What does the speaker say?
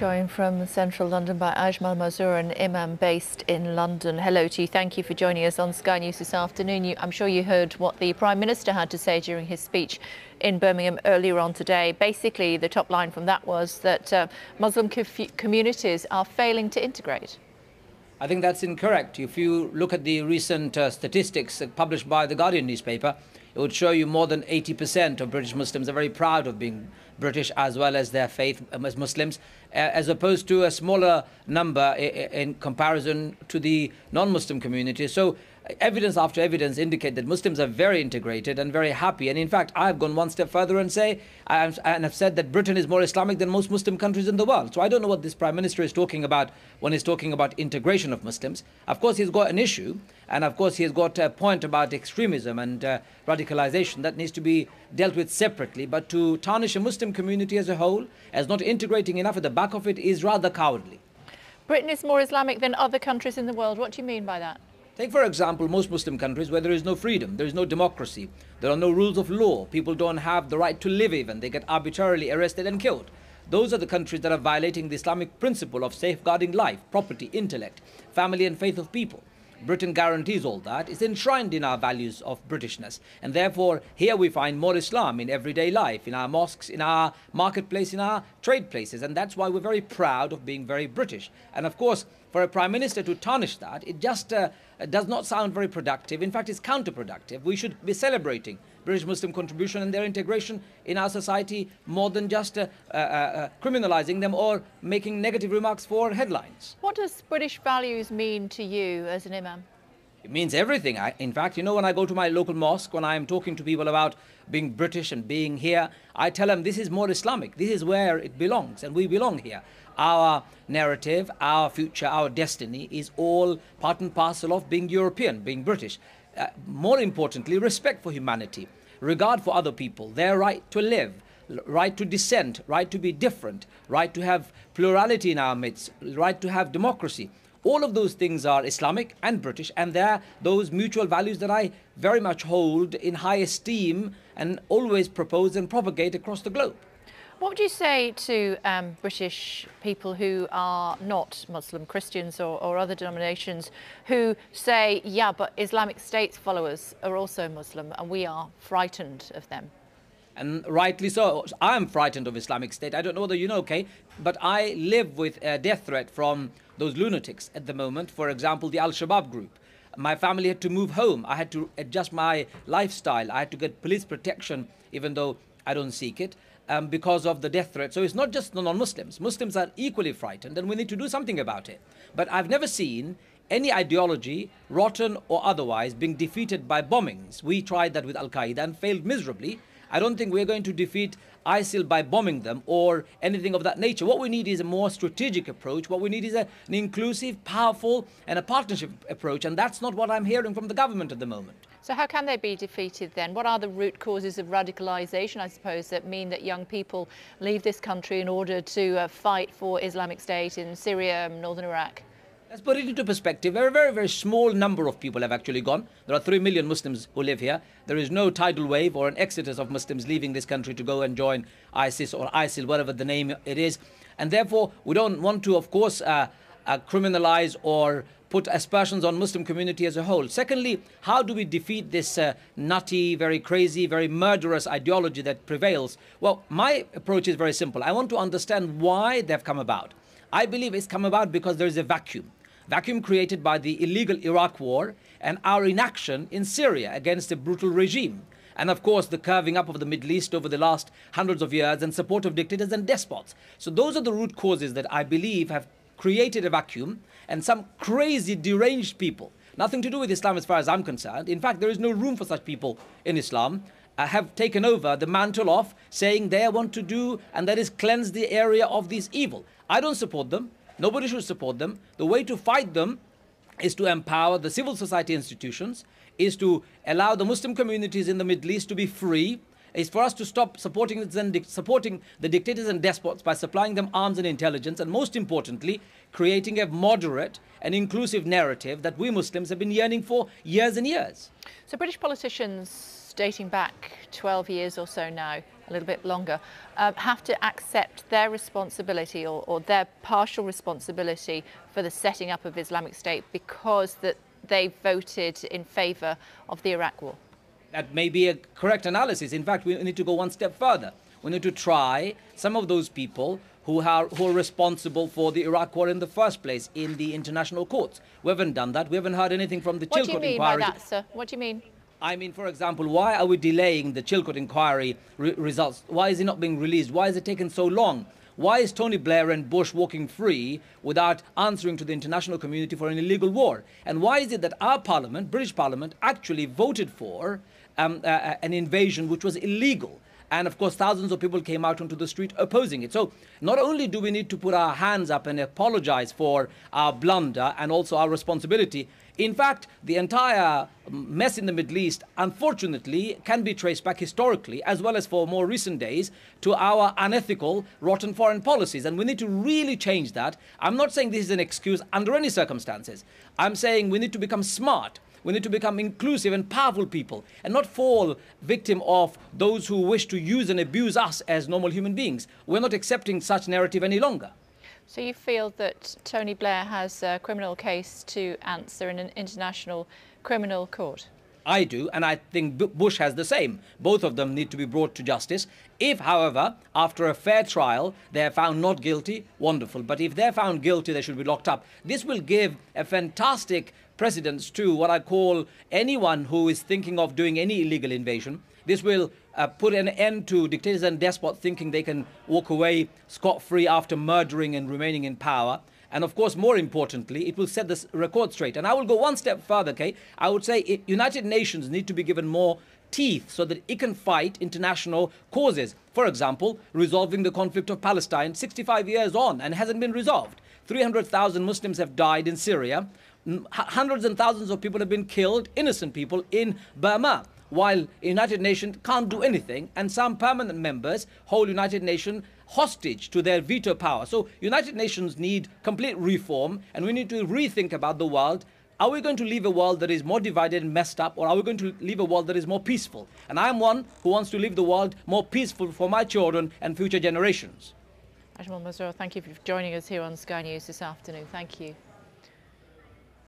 Joined from central London by Ajmal Masroor, an imam based in London. Hello to you. Thank you for joining us on Sky News this afternoon. I'm sure you heard what the Prime Minister had to say during his speech in Birmingham earlier on today. Basically, the top line from that was that Muslim communities are failing to integrate. I think that's incorrect. If you look at the recent statistics published by the Guardian newspaper, it would show you more than 80% of British Muslims are very proud of being British as well as their faith as Muslims, as opposed to a smaller number in comparison to the non-Muslim community. So evidence after evidence indicate that Muslims are very integrated and very happy. And in fact, I've gone one step further and have said that Britain is more Islamic than most Muslim countries in the world. So I don't know what this Prime Minister is talking about when he's talking about integration of Muslims. Of course, he's got an issue, and of course, he's got a point about extremism and radicalization that needs to be dealt with separately. But to tarnish a Muslim community as a whole as not integrating enough at the back of it is rather cowardly. Britain is more Islamic than other countries in the world. What do you mean by that? Take, for example, most Muslim countries where there is no freedom, there is no democracy, there are no rules of law, people don't have the right to live even, they get arbitrarily arrested and killed. Those are the countries that are violating the Islamic principle of safeguarding life, property, intellect, family and faith of people. Britain guarantees all that. It's enshrined in our values of Britishness. And therefore, here we find more Islam in everyday life, in our mosques, in our marketplace, in our trade places. And that's why we're very proud of being very British. And of course, for a Prime Minister to tarnish that, it just does not sound very productive. In fact, it's counterproductive. We should be celebrating British Muslim contribution and their integration in our society more than just criminalising them or making negative remarks for headlines. What does British values mean to you as an imam? It means everything. In fact, you know, when I go to my local mosque, when I am talking to people about being British and being here, I tell them this is more Islamic. This is where it belongs, and we belong here. Our narrative, our future, our destiny is all part and parcel of being European, being British. More importantly, respect for humanity, regard for other people, their right to live, right to dissent, right to be different, right to have plurality in our midst, right to have democracy. All of those things are Islamic and British, and they're those mutual values that I very much hold in high esteem and always propose and propagate across the globe. What would you say to British people who are not Muslim, Christians or other denominations, who say, yeah, but Islamic State's followers are also Muslim and we are frightened of them? And rightly so. I am frightened of Islamic State. I don't know whether you know, Kay, but I live with a death threat from those lunatics at the moment. For example, the Al-Shabaab group. My family had to move home. I had to adjust my lifestyle. I had to get police protection, even though I don't seek it, because of the death threat. So it's not just the non-Muslims. Muslims are equally frightened, and we need to do something about it. But I've never seen any ideology, rotten or otherwise, being defeated by bombings. We tried that with Al-Qaeda and failed miserably. I don't think we're going to defeat ISIL by bombing them or anything of that nature. What we need is a more strategic approach. What we need is an inclusive, powerful and a partnership approach. And that's not what I'm hearing from the government at the moment. So how can they be defeated then? What are the root causes of radicalisation, I suppose, that mean that young people leave this country in order to fight for Islamic State in Syria and northern Iraq? Let's put it into perspective. A very, very small number of people have actually gone. There are 3 million Muslims who live here. There is no tidal wave or an exodus of Muslims leaving this country to go and join ISIS or ISIL, whatever the name it is. And therefore, we don't want to, of course, criminalize or put aspersions on Muslim community as a whole. Secondly, how do we defeat this nutty, very crazy, very murderous ideology that prevails? Well, my approach is very simple. I want to understand why they've come about. I believe it's come about because there is a vacuum created by the illegal Iraq war and our inaction in Syria against a brutal regime. And of course, the curving up of the Middle East over the last hundreds of years and support of dictators and despots. So those are the root causes that I believe have created a vacuum, and some crazy, deranged people, nothing to do with Islam as far as I'm concerned. In fact, there is no room for such people in Islam, have taken over the mantle of saying they want to do, and that is cleanse the area of this evil. I don't support them. Nobody should support them. The way to fight them is to empower the civil society institutions, is to allow the Muslim communities in the Middle East to be free, is for us to stop supporting the dictators and despots by supplying them arms and intelligence, and most importantly, creating a moderate and inclusive narrative that we Muslims have been yearning for years and years. So British politicians rebels dating back 12 years or so now, a little bit longer, have to accept their responsibility or their partial responsibility for the setting up of Islamic State because that they voted in favour of the Iraq war? That may be a correct analysis. In fact, we need to go one step further. We need to try some of those people who are responsible for the Iraq war in the first place in the international courts. We haven't done that. We haven't heard anything from the Chilcot inquiry. What do you mean by that, sir? What do you mean? I mean, for example, why are we delaying the Chilcot inquiry results? Why is it not being released? Why is it taking so long? Why is Tony Blair and Bush walking free without answering to the international community for an illegal war? And why is it that our parliament, British Parliament, actually voted for an invasion which was illegal? And of course, thousands of people came out onto the street opposing it. So not only do we need to put our hands up and apologize for our blunder and also our responsibility, in fact, the entire mess in the Middle East, unfortunately, can be traced back historically, as well as for more recent days, to our unethical, rotten foreign policies. And we need to really change that. I'm not saying this is an excuse under any circumstances. I'm saying we need to become smart. We need to become inclusive and powerful people and not fall victim of those who wish to use and abuse us as normal human beings. We're not accepting such narrative any longer. So you feel that Tony Blair has a criminal case to answer in an international criminal court? I do, and I think Bush has the same. Both of them need to be brought to justice. If, however, after a fair trial, they are found not guilty, wonderful. But if they're found guilty, they should be locked up. This will give a fantastic precedence to what I call anyone who is thinking of doing any illegal invasion. This will put an end to dictators and despots thinking they can walk away scot-free after murdering and remaining in power. And of course, more importantly, it will set this record straight. And I will go one step further, Kay. I would say United Nations need to be given more teeth so that it can fight international causes. For example, resolving the conflict of Palestine 65 years on and hasn't been resolved. 300,000 Muslims have died in Syria. Hundreds and thousands of people have been killed, innocent people, in Burma. While United Nations can't do anything, and some permanent members hold United Nations hostage to their veto power. So United Nations need complete reform, and we need to rethink about the world. Are we going to leave a world that is more divided and messed up, or are we going to leave a world that is more peaceful? And I'm one who wants to leave the world more peaceful for my children and future generations. Ajmal Masroor, thank you for joining us here on Sky News this afternoon. Thank you.